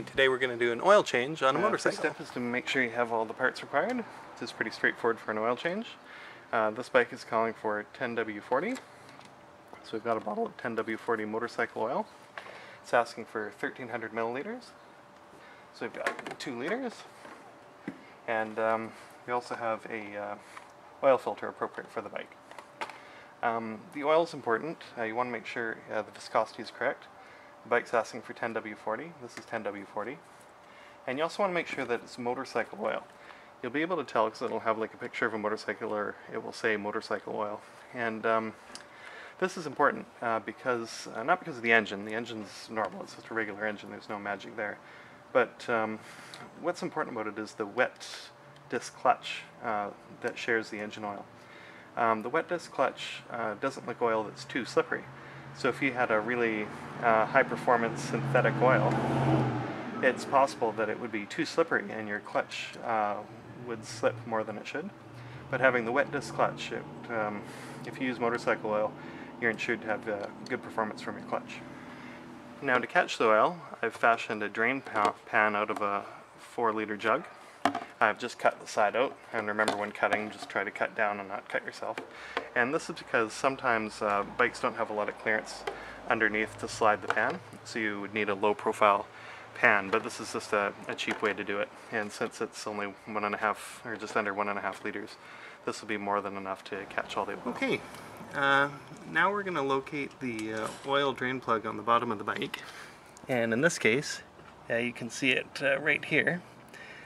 Okay, today we're going to do an oil change on a motorcycle. First step is to make sure you have all the parts required. This is pretty straightforward for an oil change. This bike is calling for 10W40. So we've got a bottle of 10W40 motorcycle oil. It's asking for 1300 milliliters. So we've got 2 liters. And we also have a oil filter appropriate for the bike. The oil is important. You want to make sure the viscosity is correct. The bike's asking for 10W40. This is 10W40. And you also want to make sure that it's motorcycle oil. You'll be able to tell because it'll have like a picture of a motorcycle, or it will say motorcycle oil. And this is important because, not because of the engine. The engine's normal. It's just a regular engine. There's no magic there. But what's important about it is the wet disc clutch that shares the engine oil. The wet disc clutch doesn't like oil that's too slippery. So if you had a really high-performance synthetic oil, it's possible that it would be too slippery and your clutch would slip more than it should. But having the wet disc clutch, if you use motorcycle oil, you're ensured to have good performance from your clutch. Now to catch the oil, I've fashioned a drain pan out of a 4-liter jug. I've just cut the side out, and remember when cutting, just try to cut down and not cut yourself. And this is because sometimes bikes don't have a lot of clearance underneath to slide the pan, so you would need a low profile pan, but this is just a cheap way to do it. And since it's only 1.5 or just under 1.5 liters, this will be more than enough to catch all the oil. Okay, now we're going to locate the oil drain plug on the bottom of the bike. And in this case, you can see it right here.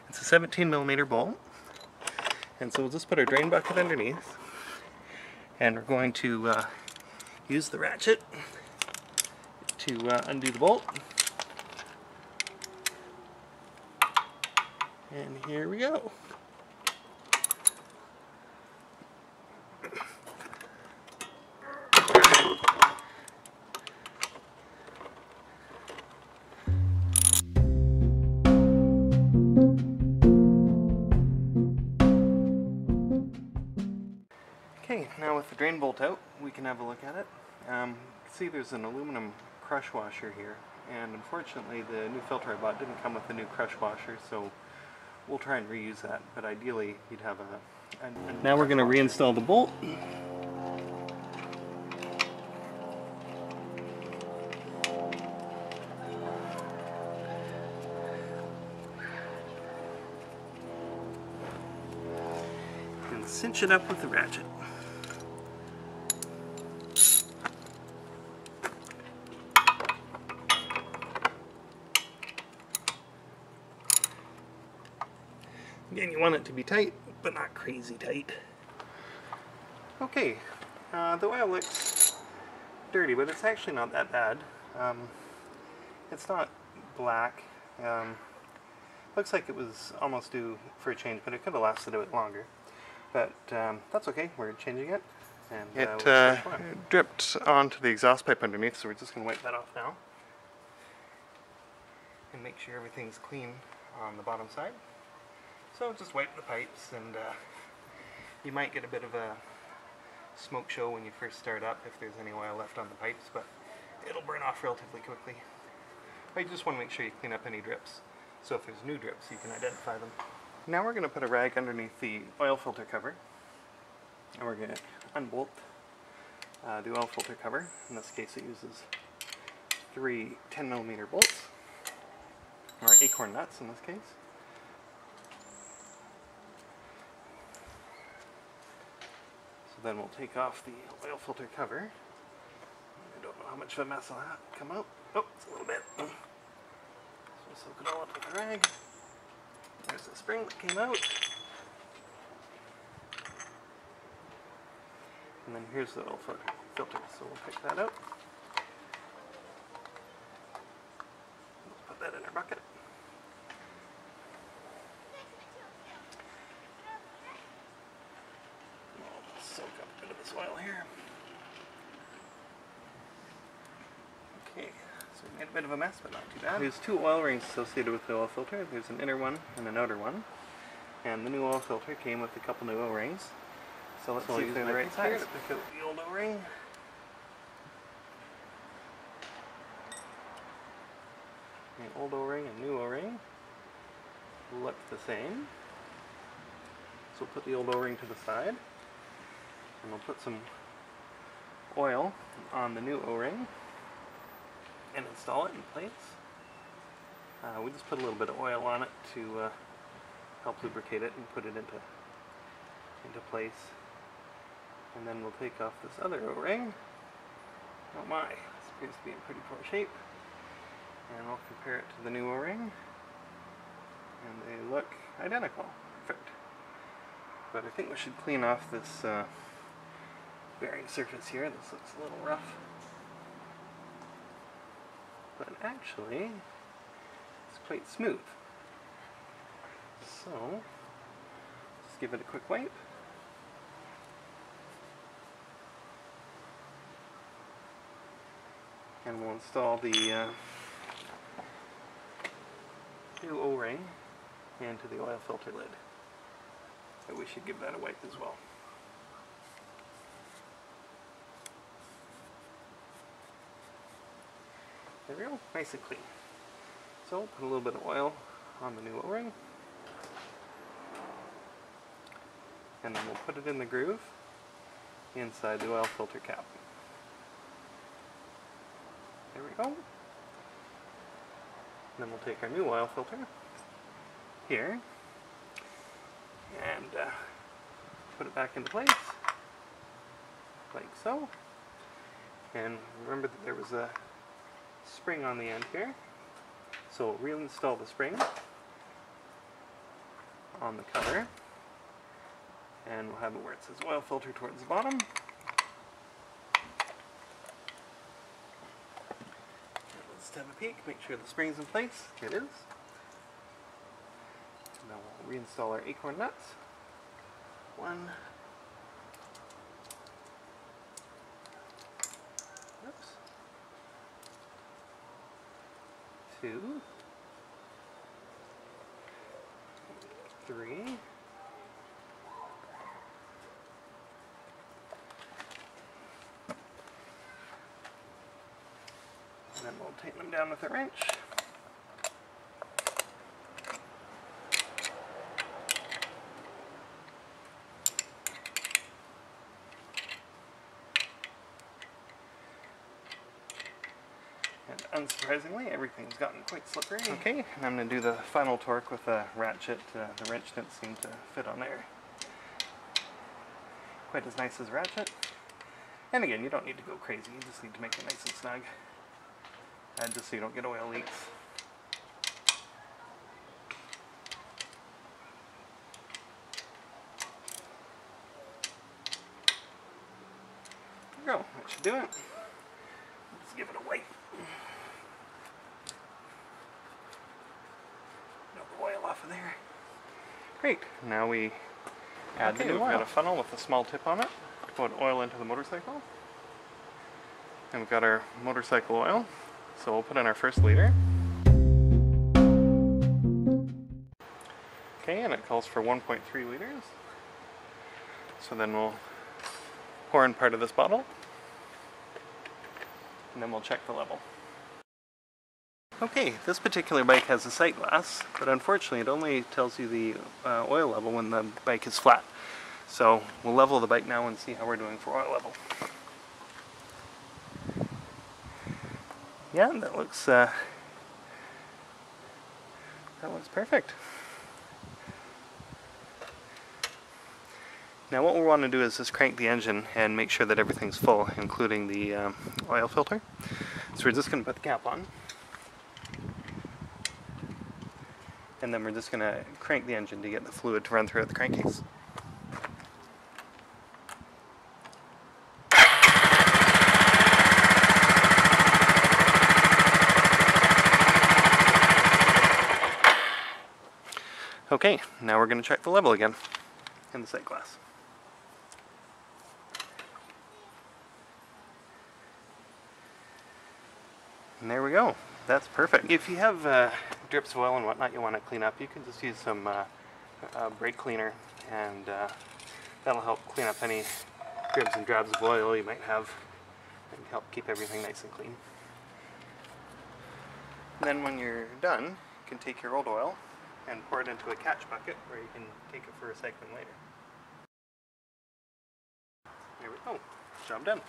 It's a 17mm bolt, and so we'll just put our drain bucket underneath, and we're going to use the ratchet to undo the bolt, and here we go. Okay, now with the drain bolt out, we can have a look at it. See, there's an aluminum crush washer here, and unfortunately the new filter I bought didn't come with a new crush washer, so we'll try and reuse that, but ideally you'd have a now we're going to reinstall the bolt. And cinch it up with the ratchet. Again, you want it to be tight, but not crazy tight. Okay, the oil looks dirty, but it's actually not that bad. It's not black. Looks like it was almost due for a change, but it could have lasted a bit longer. But that's okay, we're changing it. And it dripped onto the exhaust pipe underneath, so we're just going to wipe that off now. And make sure everything's clean on the bottom side. So just wipe the pipes, and you might get a bit of a smoke show when you first start up if there's any oil left on the pipes, but it'll burn off relatively quickly. But you just want to make sure you clean up any drips, so if there's new drips you can identify them. Now we're going to put a rag underneath the oil filter cover, and we're going to unbolt the oil filter cover. In this case it uses 3 10mm bolts, or acorn nuts in this case. Then we'll take off the oil filter cover. I don't know how much of a mess will come out. Oh, it's a little bit. So we'll soak it all up with a rag. There's the spring that came out. And then here's the oil filter, so we'll pick that out. Let's put that in our bucket. Soak up a bit of this oil here. Okay, so we made a bit of a mess, but not too bad. There's 2 oil rings associated with the oil filter. There's an inner one and an outer one. And the new oil filter came with a couple new O-rings. So let's see if they're the right size. Pick out the old O-ring. old O-ring and new O-ring look the same. So we'll put the old O-ring to the side, and we'll put some oil on the new O-ring and install it in place. We just put a little bit of oil on it to help lubricate it and put it into place. And then we'll take off this other O-ring. Oh my, this appears to be in pretty poor shape. And we'll compare it to the new O-ring. And they look identical. Perfect. But I think we should clean off this bearing surface here. This looks a little rough. But actually, it's quite smooth. So, just give it a quick wipe. And we'll install the new O-ring into the oil filter lid. But we should give that a wipe as well. There we go, nice and clean. So, put a little bit of oil on the new O-ring. And then we'll put it in the groove inside the oil filter cap. There we go. And then we'll take our new oil filter here and put it back into place, like so. And remember that there was a spring on the end here, so we'll reinstall the spring on the cover, and we'll have it where it says oil filter towards the bottom. Have a peek, make sure the spring's in place. It is. Now we'll reinstall our acorn nuts. 1. Oops. 2. 3. And then we'll tighten them down with a wrench. And unsurprisingly, everything's gotten quite slippery. Okay, and I'm going to do the final torque with a ratchet. The wrench didn't seem to fit on there quite as nice as a ratchet. And again, you don't need to go crazy, you just need to make it nice and snug. Just so you don't get oil leaks. There we go, that should do it. Let's give it a wipe. Get the oil off of there. Great, now we add the new oil. We've got a funnel with a small tip on it to put oil into the motorcycle. And we've got our motorcycle oil. So we'll put in our first liter. Okay, and it calls for 1.3 liters. So then we'll pour in part of this bottle. And then we'll check the level. Okay, this particular bike has a sight glass, but unfortunately it only tells you the oil level when the bike is flat. So we'll level the bike now and see how we're doing for oil level. Yeah, that looks perfect. Now what we want to do is just crank the engine and make sure that everything's full, including the oil filter. So we're just going to put the cap on. And then we're just going to crank the engine to get the fluid to run throughout the crankcase. Okay, now we're going to check the level again in the sight glass. And there we go. That's perfect. If you have drips of oil and whatnot you want to clean up, you can just use some brake cleaner, and that'll help clean up any dribs and drabs of oil you might have and help keep everything nice and clean. And then when you're done, you can take your old oil and pour it into a catch bucket where you can take it for recycling later. There we go. Job done.